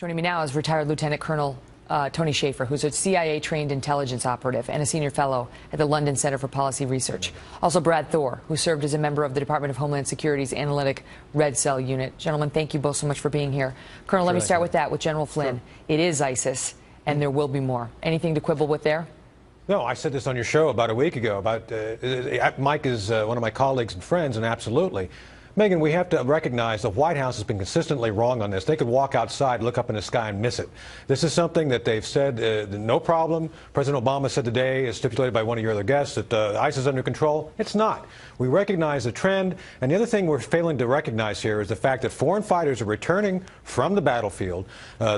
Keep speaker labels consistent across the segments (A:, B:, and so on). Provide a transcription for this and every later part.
A: Joining me now is retired Lieutenant Colonel Tony Shaffer, who's a CIA-trained intelligence operative and a senior fellow at the London Center for Policy Research. Also Brad Thor, who served as a member of the Department of Homeland Security's Analytic Red Cell Unit. Gentlemen, thank you both so much for being here. Colonel, let me start with that, with General Flynn. It is ISIS, and there will be more. Anything to quibble with there?
B: No, I said this on your show about a week ago. Mike is one of my colleagues and friends, and absolutely. Megan, we have to recognize the White House has been consistently wrong on this. They could walk outside, look up in the sky, and miss it. This is something that they've said, no problem. President Obama said today, as stipulated by one of your other guests, that ISIS is under control. It's not. We recognize the trend. And the other thing we're failing to recognize here is the fact that foreign fighters are returning from the battlefield.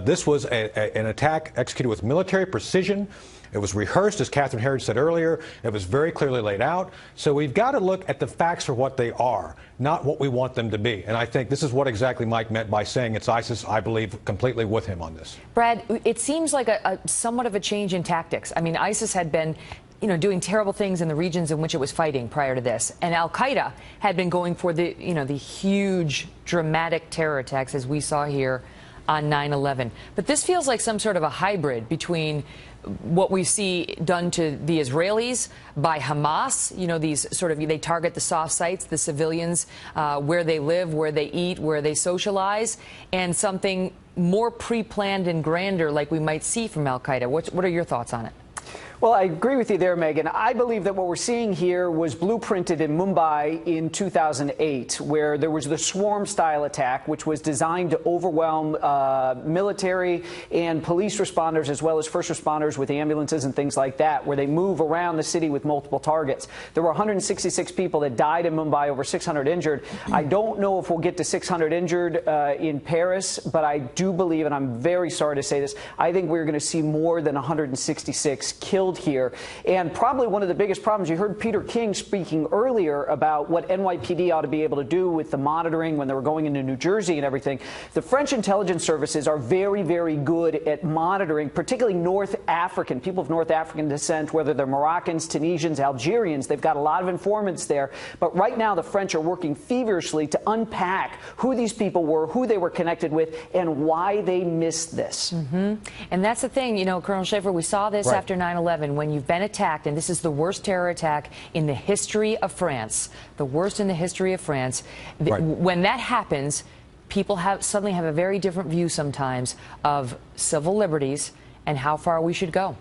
B: This was an attack executed with military precision. It was rehearsed, as Catherine Herridge said earlier. It was very clearly laid out. So we've got to look at the facts for what they are, not what we want them to be. And I think this is what exactly Mike meant by saying it's ISIS. I believe completely with him on this.
A: Brad, it seems like a somewhat of a change in tactics. I mean, ISIS had been doing terrible things in the regions in which it was fighting prior to this. And al-Qaeda had been going for the huge, dramatic terror attacks, as we saw here on 9/11. But this feels like some sort of a hybrid between what we see done to the Israelis by Hamas, these they target the soft sites, the civilians, where they live, where they eat, where they socialize, and something more pre-planned and grander like we might see from al-Qaeda. What are your thoughts on it?
C: Well, I agree with you there, Megan. I believe that what we're seeing here was blueprinted in Mumbai in 2008, where there was the swarm-style attack, which was designed to overwhelm military and police responders, as well as first responders with ambulances and things like that, where they move around the city with multiple targets. There were 166 people that died in Mumbai, over 600 injured. I don't know if we'll get to 600 injured in Paris, but I do believe, and I'm very sorry to say this, I think we're going to see more than 166 killed here. And probably one of the biggest problems, you heard Peter King speaking earlier about what NYPD ought to be able to do with the monitoring when they were going into New Jersey and everything. The French intelligence services are very, very good at monitoring, particularly North African, people of North African descent, whether they're Moroccans, Tunisians, Algerians. They've got a lot of informants there. But right now, the French are working feverishly to unpack who these people were, who they were connected with, and why they missed this.
A: And that's the thing, Colonel Shaffer, we saw this after 9/11. When you've been attacked, and this is the worst terror attack in the history of France, the worst in the history of France, when that happens, people suddenly have a very different view sometimes of civil liberties and how far we should go.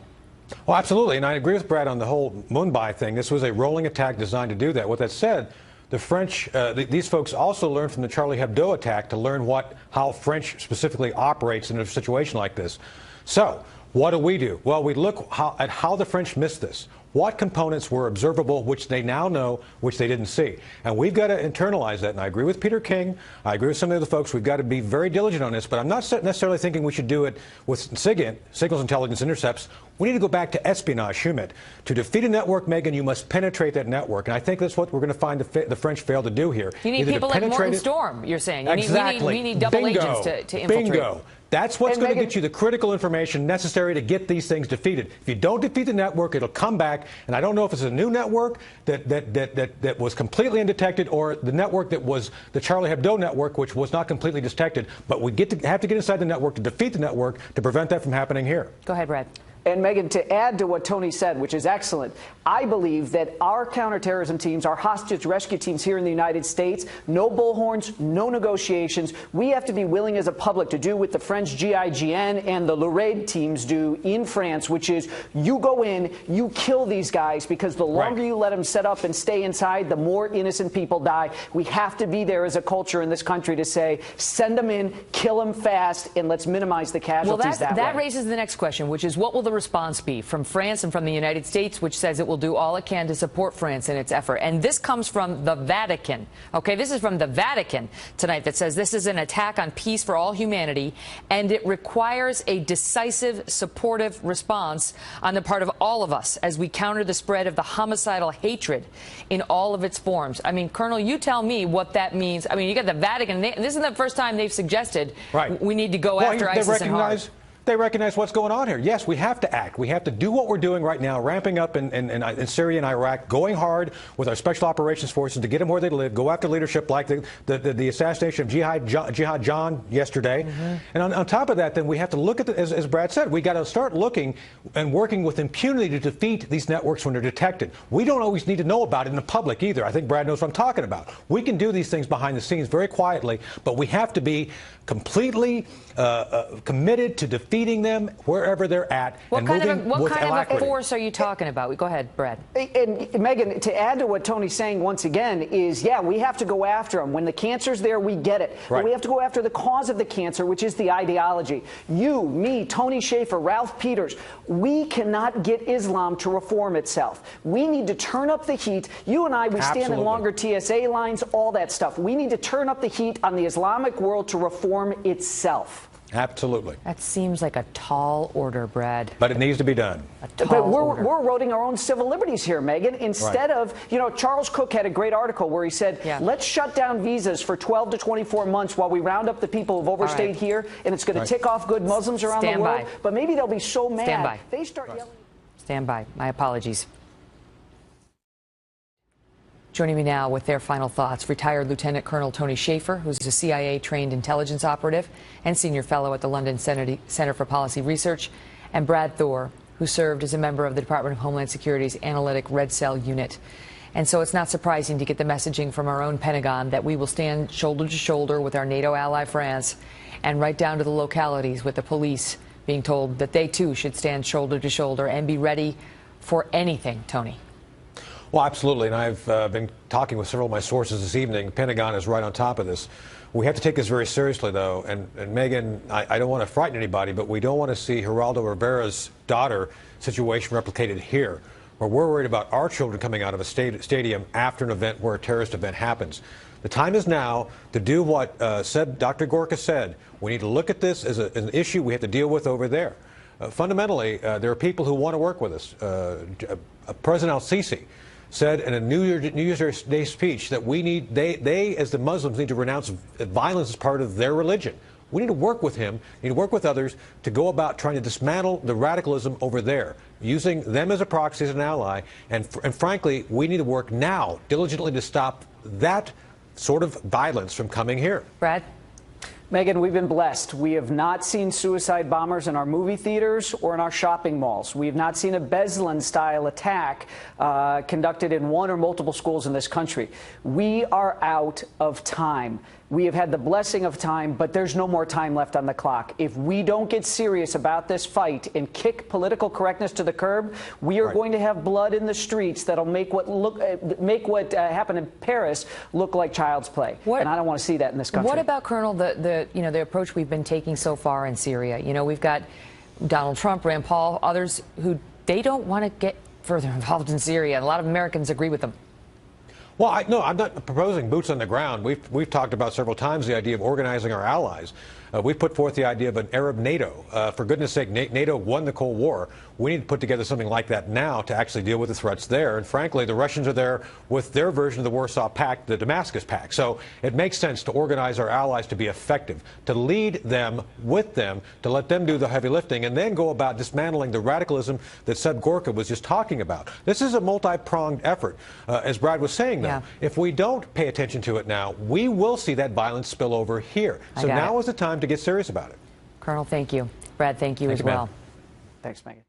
B: Well, absolutely, and I agree with Brad on the whole Mumbai thing. This was a rolling attack designed to do that. With that said, the French, these folks also learned from the Charlie Hebdo attack to learn how French specifically operates in a situation like this. So, what do? Well, we look at how the French missed this. What components were observable, which they now know, which they didn't see. And we've got to internalize that. And I agree with Peter King. I agree with some of the other folks. We've got to be very diligent on this. But I'm not necessarily thinking we should do it with SIGINT, Signals Intelligence Intercepts. We need to go back to espionage, HUMINT. To defeat a network, Megan, you must penetrate that network. And I think that's what we're going to find the French fail to do here.
A: You need people like Morton Storm, you're saying.
B: Exactly.
A: We need double agents to infiltrate.
B: Bingo. That's what's going to get you the critical information necessary to get these things defeated. If you don't defeat the network, it'll come back. And I don't know if it's a new network that was completely undetected, or the network that was the Charlie Hebdo network, which was not completely detected. But we have to get inside the network to defeat the network to prevent that from happening here.
A: Go ahead, Brad.
C: And Megan, to add to what Tony said, which is excellent, I believe that our counterterrorism teams, our hostage rescue teams here in the United States, no bullhorns, no negotiations. We have to be willing as a public to do what the French GIGN and the Louraid teams do in France, which is you go in, you kill these guys, because the longer you let them set up and stay inside, the more innocent people die. We have to be there as a culture in this country to say, send them in, kill them fast, and let's minimize the casualties that way.
A: That raises the next question, which is what will the response be from France and from the United States, which says it will do all it can to support France in its effort. And this comes from the Vatican. Okay, this is from the Vatican tonight that says this is an attack on peace for all humanity, and it requires a decisive, supportive response on the part of all of us as we counter the spread of the homicidal hatred in all of its forms. I mean, Colonel, you tell me what that means. I mean, you got the Vatican. This isn't the first time they've suggested we need to go after ISIS and hard.
B: They recognize what's going on here. Yes, we have to act. We have to do what we're doing right now, ramping up in Syria and Iraq, going hard with our special operations forces to get them where they live, go after leadership like the assassination of Jihad John yesterday. And on top of that, then we have to look at, as Brad said, we got to start looking and working with impunity to defeat these networks when they're detected. We don't always need to know about it in the public either. I think Brad knows what I'm talking about. We can do these things behind the scenes very quietly, but we have to be completely committed to defeating them wherever they're at.
A: What kind of a force are you talking about? Go ahead, Brad.
C: And Megan, to add to what Tony's saying once again is, yeah, we have to go after them. When the cancer's there, we get it.
B: Right.
C: But we have to go after the cause of the cancer, which is the ideology. You, me, Tony Shaffer, Ralph Peters, we cannot get Islam to reform itself. We need to turn up the heat. You and I, we stand in longer TSA lines, all that stuff. We need to turn up the heat on the Islamic world to reform itself.
B: Absolutely.
A: That seems like a tall order, Brad.
B: But it needs to be done.
C: But we're eroding our own civil liberties here, Megan. Instead of, Charles Cook had a great article where he said, let's shut down visas for 12 to 24 months while we round up the people who've overstayed here, and it's going to tick off good Muslims around the world. But maybe they'll be so mad they start yelling.
A: Stand by. My apologies. Joining me now with their final thoughts, retired Lieutenant Colonel Tony Shaffer, who's a CIA-trained intelligence operative and senior fellow at the London Center for Policy Research, and Brad Thor, who served as a member of the Department of Homeland Security's Analytic Red Cell Unit. And so it's not surprising to get the messaging from our own Pentagon that we will stand shoulder to shoulder with our NATO ally France, and right down to the localities with the police being told that they too should stand shoulder to shoulder and be ready for anything, Tony.
B: Well, absolutely, and I've been talking with several of my sources this evening. Pentagon is right on top of this. We have to take this very seriously, though, and Megan, I don't want to frighten anybody, but we don't want to see Geraldo Rivera's daughter situation replicated here, where we're worried about our children coming out of a stadium after an event where a terrorist event happens. The time is now to do what Dr. Gorka said. We need to look at this as an issue we have to deal with over there. Fundamentally, there are people who want to work with us. President al-Sisi said in a New Year's Day speech that they, as the Muslims, need to renounce violence as part of their religion. We need to work with him, need to work with others to go about trying to dismantle the radicalism over there, using them as a proxy, as an ally. And frankly, we need to work now diligently to stop that sort of violence from coming here.
A: Brad?
C: Megan, we've been blessed. We have not seen suicide bombers in our movie theaters or in our shopping malls. We have not seen a Beslan-style attack conducted in one or multiple schools in this country. We are out of time. We have had the blessing of time, but there's no more time left on the clock. If we don't get serious about this fight and kick political correctness to the curb, we are going to have blood in the streets that'll make what happened in Paris look like child's play. And I don't want to see that in this country.
A: What about, Colonel, the approach we've been taking so far in Syria? We've got Donald Trump, Rand Paul, others who they don't want to get further involved in Syria, and a lot of Americans agree with them.
B: Well, no, I'm not proposing boots on the ground. We've talked about several times the idea of organizing our allies. We've put forth the idea of an Arab NATO. For goodness sake, NATO won the Cold War. We need to put together something like that now to actually deal with the threats there. And frankly, the Russians are there with their version of the Warsaw Pact, the Damascus Pact. So it makes sense to organize our allies to be effective, to lead them with them, to let them do the heavy lifting, and then go about dismantling the radicalism that Seb Gorka was just talking about. This is a multi-pronged effort. As Brad was saying, though, if we don't pay attention to it now, we will see that violence spill over here. So now is the time to get serious about it.
A: Colonel, thank you. Brad, thank you as well.
C: Thanks, Megan.